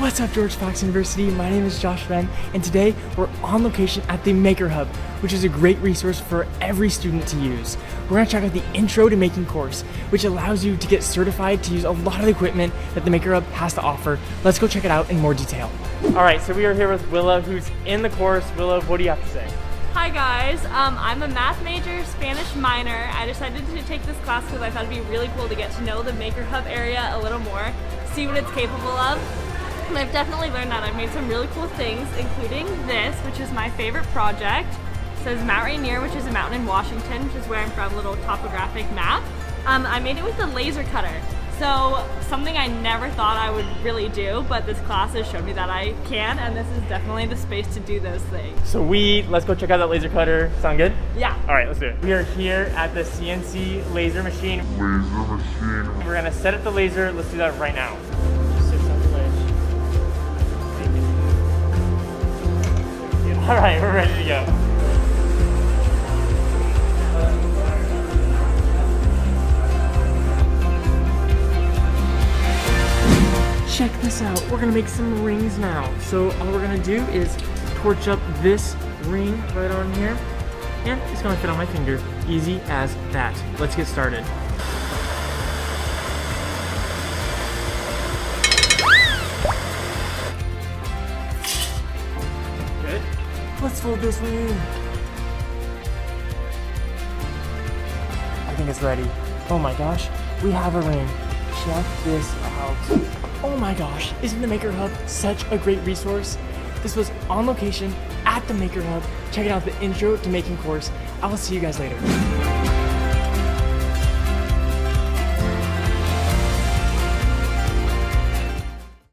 What's up, George Fox University? My name is Josh Ben, and today we're on location at the Maker Hub, which is a great resource for every student to use. We're gonna check out the Intro to Making course, which allows you to get certified to use a lot of the equipment that the Maker Hub has to offer. Let's go check it out in more detail. All right, so we are here with Willow, who's in the course. Willow, what do you have to say? Hi guys, I'm a math major, Spanish minor. I decided to take this class because I thought it'd be really cool to get to know the Maker Hub area a little more, see what it's capable of. And I've definitely learned that I've made some really cool things, including this, which is my favorite project. It says Mount Rainier, which is a mountain in Washington, which is where I'm from, little topographic map. I made it with a laser cutter. So something I never thought I would really do, but this class has showed me that I can, and this is definitely the space to do those things. So let's go check out that laser cutter. Sound good? Yeah. All right, let's do it. We are here at the CNC laser machine. We're gonna set up the laser. Let's do that right now. Sits on the ledge. All right, we're ready to go. Check this out, we're gonna make some rings now. So all we're gonna do is torch up this ring right on here, and it's gonna fit on my finger. Easy as that. Let's get started. Good. Let's fold this ring. I think it's ready. Oh my gosh, we have a ring. Check this out. Oh my gosh, isn't the Maker Hub such a great resource? This was on location at the Maker Hub. Check it out, the Intro to Making course. I will see you guys later.